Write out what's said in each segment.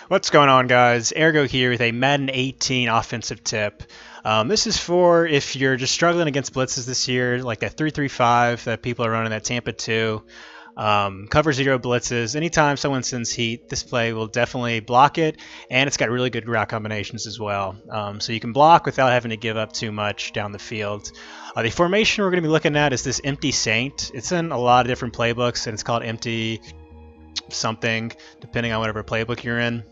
What's going on, guys? Ergo here with a Madden 18 offensive tip. This is for if you're just struggling against blitzes this year, like that 3-3-5 that people are running, that Tampa 2, cover zero blitzes. Anytime someone sends heat, this play will definitely block it, and it's got really good route combinations as well. So you can block without having to give up too much down the field. The formation we're going to be looking at is this empty Saint. It's in a lot of different playbooks, and it's called empty something, depending on whatever playbook you're in.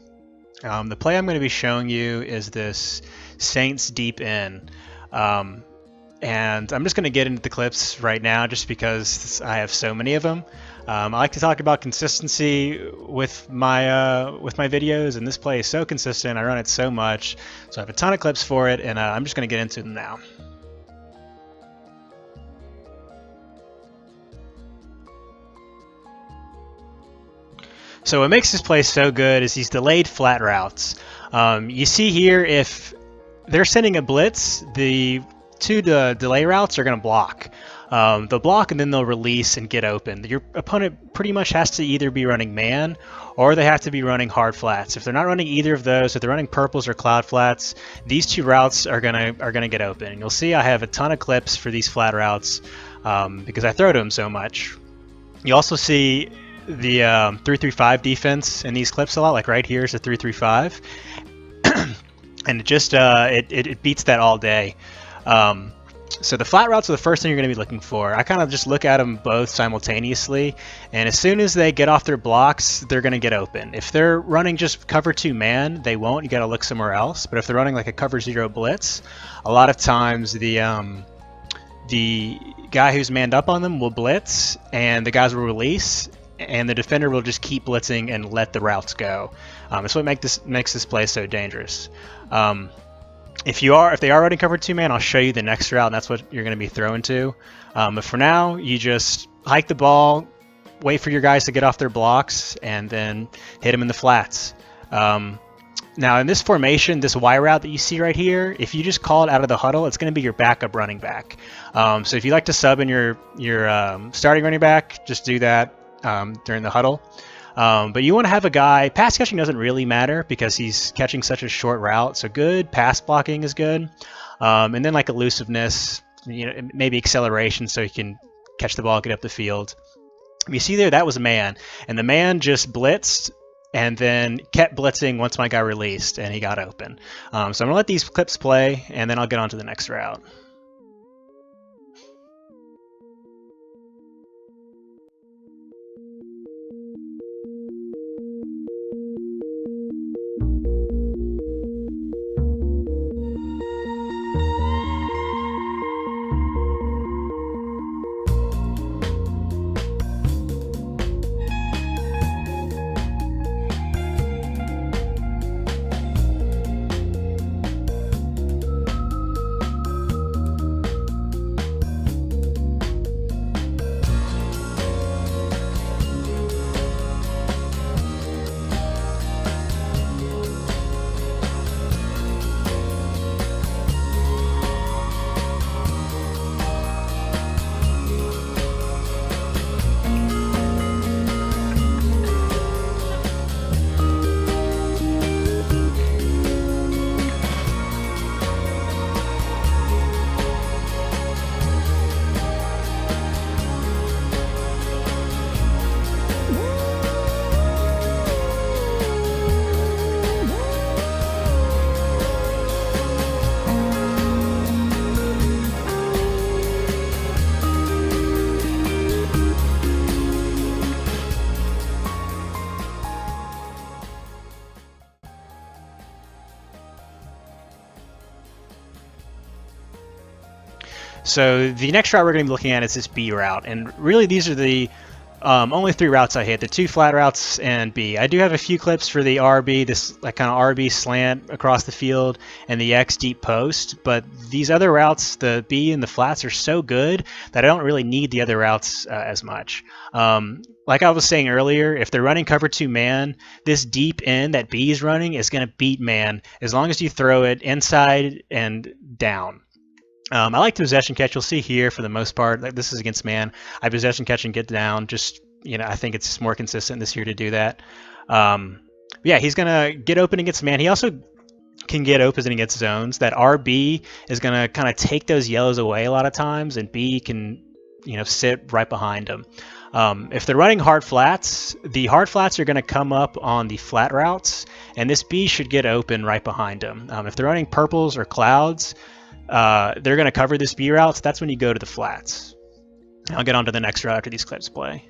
The play I'm going to be showing you is this Saints deep in. And I'm just going to get into the clips right now just because I have so many of them. I like to talk about consistency with my videos, and this play is so consistent. I run it so much, so I have a ton of clips for it, and I'm just going to get into them now. So what makes this play so good is these delayed flat routes. You see here, if they're sending a blitz, the two delay routes are going to block. They'll block and then they'll release and get open. Your opponent pretty much has to either be running man or they have to be running hard flats. If they're not running either of those, if they're running purples or cloud flats, these two routes are gonna get open. And you'll see I have a ton of clips for these flat routes because I throw to them so much. You also see the 3-3-5 defense in these clips a lot, like right here is a 3-3-5, and it just it beats that all day. So the flat routes are the first thing you're going to be looking for. I kind of just look at them both simultaneously, and as soon as they get off their blocks, they're going to get open. If they're running just cover 2 man, they won't. You got to look somewhere else. But if they're running like a cover 0 blitz, a lot of times the guy who's manned up on them will blitz, and the guys will release, and the defender will just keep blitzing and let the routes go. That's what makes this play so dangerous. If they are running cover 2 man, I'll show you the next route, and that's what you're going to be throwing to. But for now, you just hike the ball, wait for your guys to get off their blocks, and then hit them in the flats. Now in this formation, this Y route that you see right here, if you just call it out of the huddle, it's going to be your backup running back. So if you like to sub in your starting running back, just do that during the huddle. But you want to have a guy, pass catching doesn't really matter because he's catching such a short route, so good pass blocking is good. And then like elusiveness, maybe acceleration so he can catch the ball, get up the field. You see there, that was a man, and the man just blitzed and then kept blitzing once my guy released and he got open. So I'm going to let these clips play, and then I'll get on to the next route. So the next route we're going to be looking at is this Beaver Out, and really these are the only 3 routes I hit, the 2 flat routes and B. I do have a few clips for the RB, this like kind of RB slant across the field, and the X deep post, but these other routes, the B and the flats, are so good that I don't really need the other routes as much. Like I was saying earlier, if they're running cover 2 man, this deep end that B is running is going to beat man as long as you throw it inside and down. I like the possession catch. You'll see here for the most part, like this is against man. I possession catch and get down. Just, I think it's more consistent this year to do that. Yeah, he's going to get open against man. He also can get open against zones. That RB is going to kind of take those yellows away a lot of times, and B can, sit right behind him. If they're running hard flats, the hard flats are going to come up on the flat routes, and this B should get open right behind him. If they're running purples or clouds, they're going to cover this B route, so that's when you go to the flats. I'll get on to the next route after these clips play.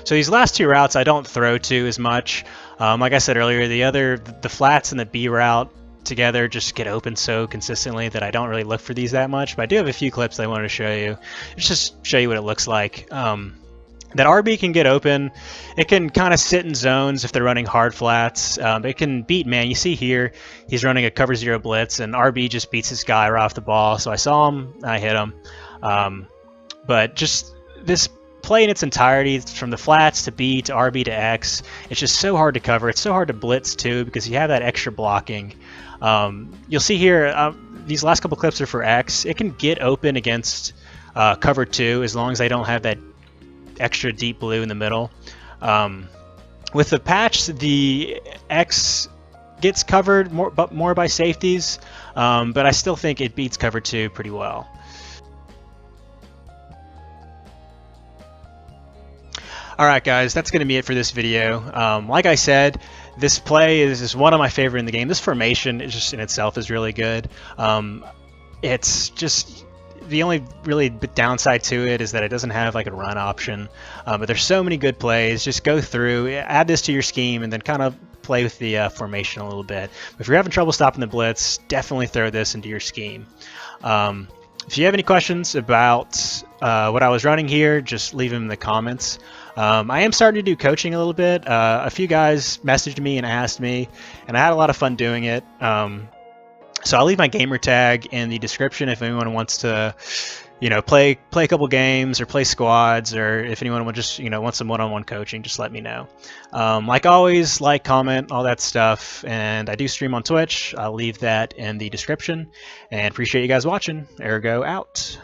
So these last 2 routes I don't throw to as much. Like I said earlier, the flats and the B route together just get open so consistently that I don't really look for these that much. But I do have a few clips I wanted to show you. Just show you what it looks like. That RB can get open. It can kind of sit in zones if they're running hard flats. It can beat man. You see here, he's running a cover 0 blitz, and RB just beats this guy right off the ball. So I saw him, I hit him. But just this play in its entirety, from the flats to B to RB to X, it's just so hard to cover. It's so hard to blitz too because you have that extra blocking. You'll see here, these last couple clips are for X. It can get open against cover 2 as long as I don't have that extra deep blue in the middle. With the patch, the X gets covered more by safeties, but I still think it beats cover 2 pretty well. Alright guys, that's going to be it for this video. Like I said, this play is one of my favorite in the game. This formation is just in itself is really good. It's just the only really downside to it is that it doesn't have like a run option. But there's so many good plays. Just go through, add this to your scheme, and then kind of play with the formation a little bit. If you're having trouble stopping the blitz, definitely throw this into your scheme. If you have any questions about what I was running here, just leave them in the comments. I am starting to do coaching a little bit. A few guys messaged me and asked me, and I had a lot of fun doing it. So I'll leave my gamer tag in the description if anyone wants to, play a couple games or play squads, or if anyone would just, want some one-on-one coaching, just let me know. Like always, like, comment, all that stuff, and I do stream on Twitch. I'll leave that in the description, and appreciate you guys watching. Ergo out.